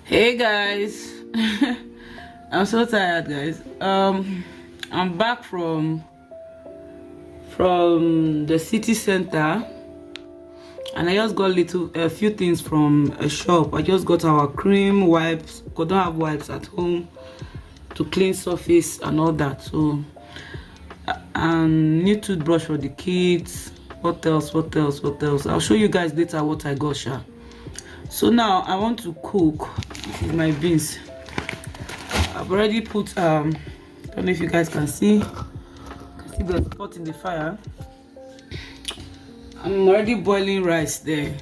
Hey guys, I'm so tired, guys. I'm back from the city center, and I just got a few things from a shop. I just got our cream wipes. We don't have wipes at home to clean surface and all that. So, and new toothbrush for the kids. What else? What else? What else? I'll show you guys later what I got, sha. So now I want to cook my beans. I've already put I don't know if you guys can see the pot in the fire. I'm already boiling rice there.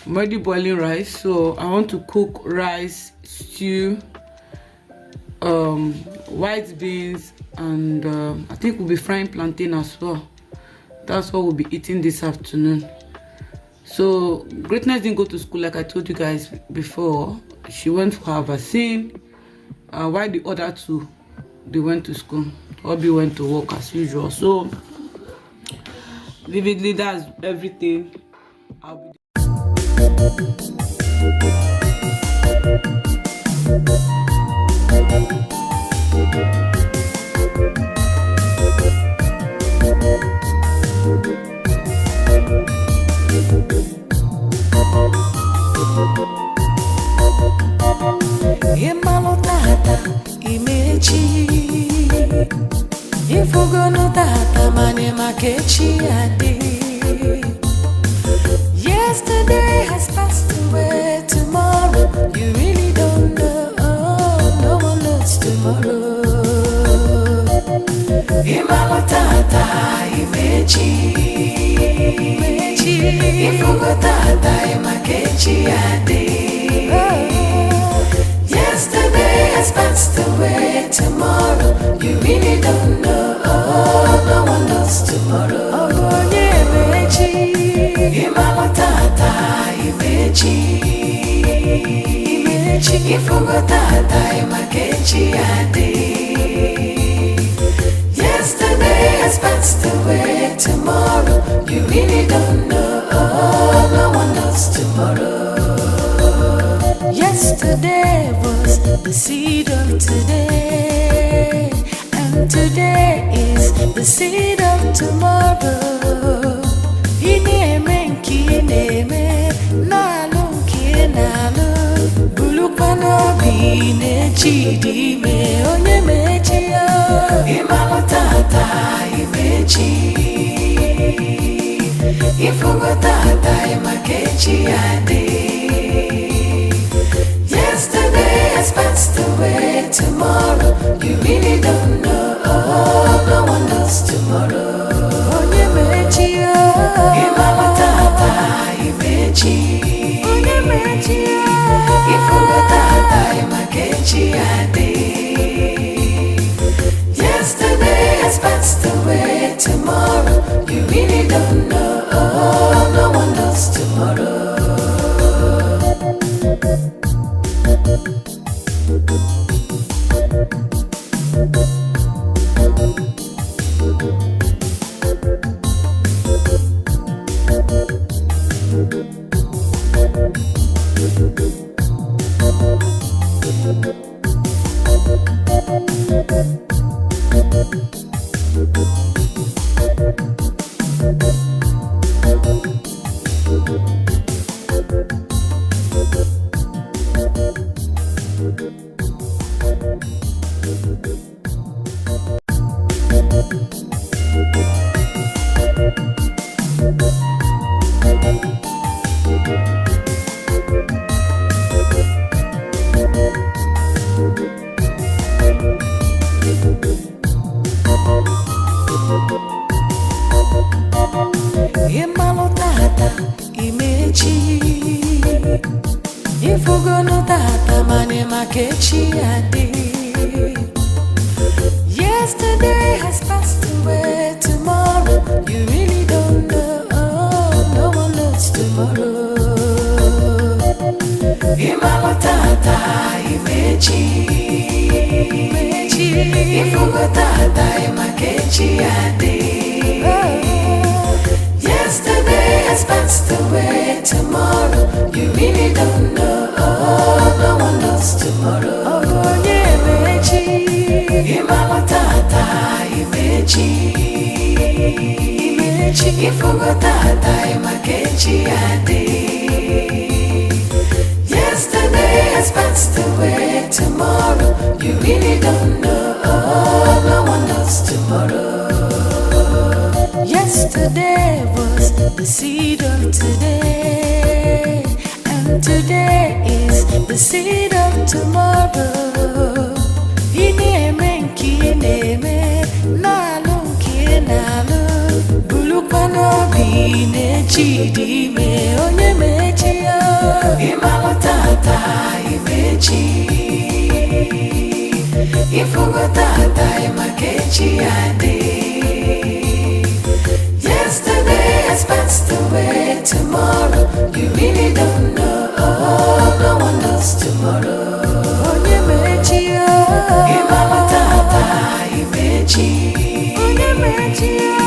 I'm already boiling rice, so I want to cook rice, stew, white beans, and I think we'll be frying plantain as well. That's what we'll be eating this afternoon. So Greatness didn't go to school like I told you guys before. She went for her vaccine. While the other two, they went to school. Obi went to work as usual. So vividly, that's everything. I'll be Imalotata imechi Ifugono tata mane makechi adi. Yesterday has passed away. Tomorrow you really don't know. No one knows tomorrow. Imalotata imechi Ifugo tata imakechi adi. Yesterday has passed away. Tomorrow you really don't know. No one knows tomorrow. Oh, Imechi, Imalotata, Imechi, Ifugotata, Imakechi adi. Yesterday has passed away. Tomorrow you really don't know. No one knows tomorrow. Yesterday was the seed of today, and today is the seed of tomorrow. Ineme nkineme, nalu nkinalu, bulukwana bine chidime, onye mechi ya. Imalotata imechi, ifugotata imakechi adi. Yesterday has passed away. Tomorrow you really don't know. No one knows tomorrow. Onye mechi ya, Imalotata imechi. Onye mechi ya, Ifugotata imakechi adi. Yesterday has passed away. Tomorrow you really don't know. No one knows tomorrow. Imalotata imechi Ifugono tata mane makechi adi. Yesterday has passed away. Tomorrow you really don't know. No one knows tomorrow. Imalotata imechi Ifugotata imakechi adi. Yesterday has passed away. Tomorrow you really don't know. No one Ifugotata imakechi adi. Yesterday has passed away. Tomorrow you really don't know. No one knows tomorrow. Yesterday was the seed of today, and today is the seed of tomorrow. Ineme nkineme nalu nkinalu bulukwana bine chidime onye mechi ya imalotata imechi ifugotata imakechi adi. Yesterday has passed away. Tomorrow you really don't know. No one knows tomorrow. Onye mechi ya imalotata imechi. Onye mechi ya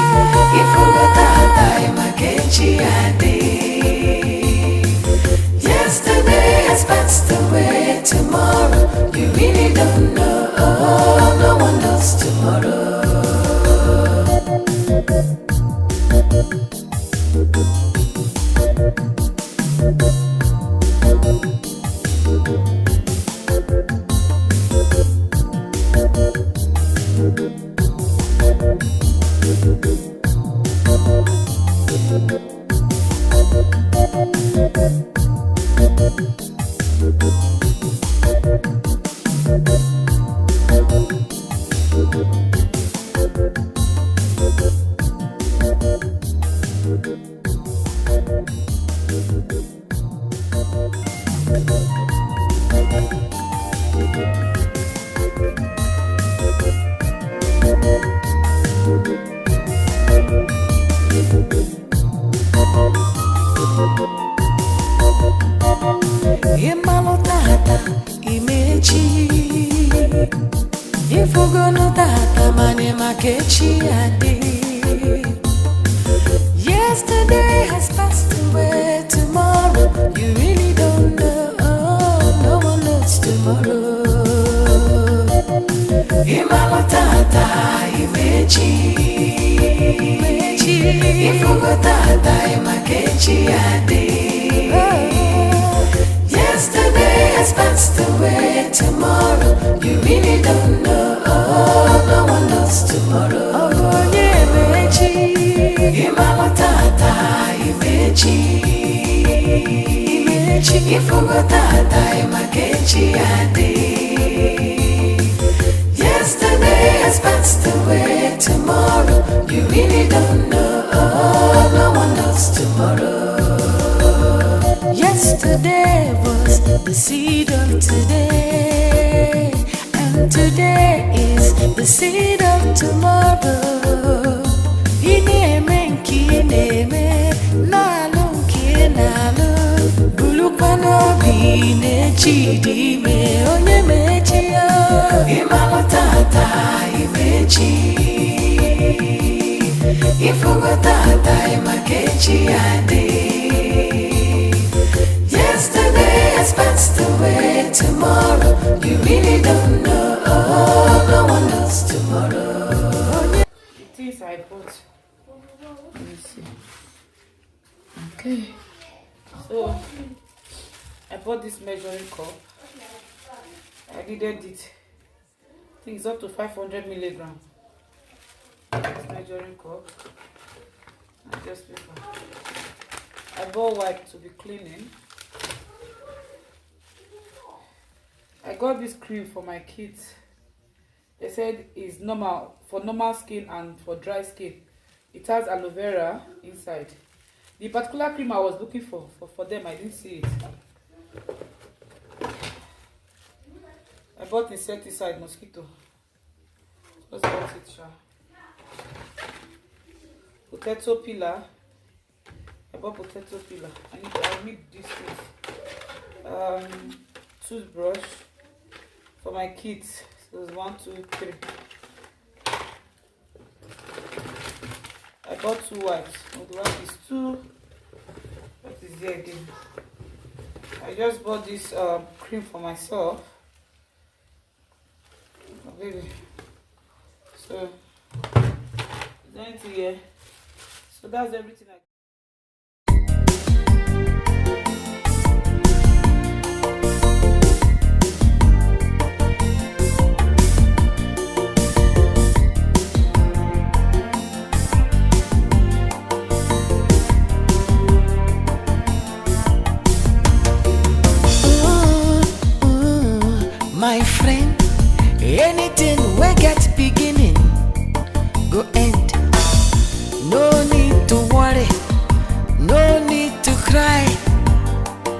ifugotata imakechi adi. Yesterday has passed away. Tomorrow you really don't know. No one knows tomorrow. Imalotata imechi ifugonotata mane makechi adi. Yesterday has passed away. Tomorrow you really don't know. No one knows tomorrow. Imalotata imechi ifugotata imakechi adi. Yesterday has passed away. Tomorrow you really don't know. No one knows tomorrow. Onye mechi imalotata imechi ifugotata imakechi adi. Yesterday has passed away. Tomorrow you really don't know. No one knows tomorrow. Yesterday was the seed of today, and today is the seed of tomorrow. Ineme nkineme nalu nkinalu bulukwana bine chidime onye mechi ya imalotata imechi ifugotata imakechi adi. Yesterday has passed away. Tomorrow you really don't know. No one knows tomorrow. The things I bought. Let me see. Okay. So I bought this measuring cup. I needed it. I think it's up to 500 milligrams. This measuring cup. And just paper. I bought wipe to be cleaning. I got this cream for my kids. They said it's normal for normal skin and for dry skin. It has aloe vera inside. The particular cream I was looking for them, I didn't see it. I bought insecticide mosquito. Just bought it, sha. Potato peeler. I bought potato peeler. I need this thing. Toothbrush for my kids. So there's 1, 2, 3. I bought 2 wipes. Oh, the wipe is 2. What is there again? I just bought this cream for myself. Oh, baby. So is there anything here? So that's everything I. My friend, anything we get beginning, go end. No need to worry, no need to cry.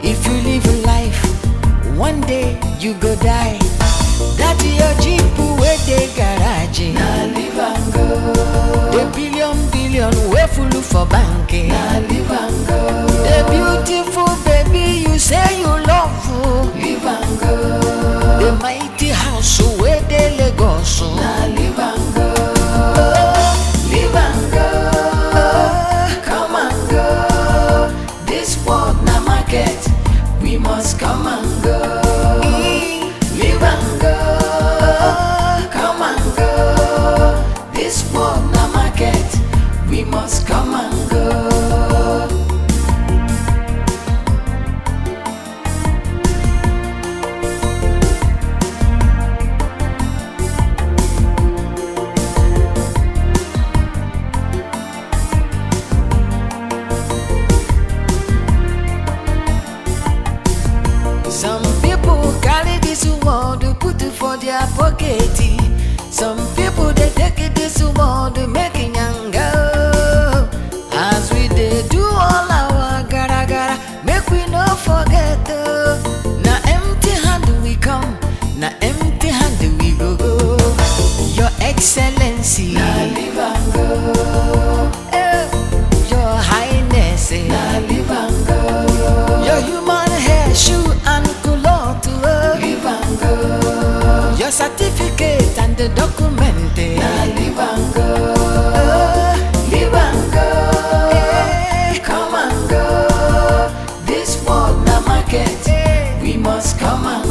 If you live a life, one day you go die. That your jeep with the garage. Now live and go. The billion way full for banking. Now live and go. The beautiful baby you say you love. Live and go. The mighty house where they Lagos. Now live and go. Live and go. Come and go. This world na market. We must come and go. Live and go. Come and go. This world na market. We must come and go. Some people carry this world to put it for their pocket. Some people they take it this world to make it younger. As we they do all our gara gara, make we no forget. Na empty hand we come, na empty hand we go go. Your Excellency, na live and go. Your Highness, na live and go. Your human hair, shoe and culotte, live and go. Your certificate and the document, na live and go. Live and go. Come and go. This world na market. We must come and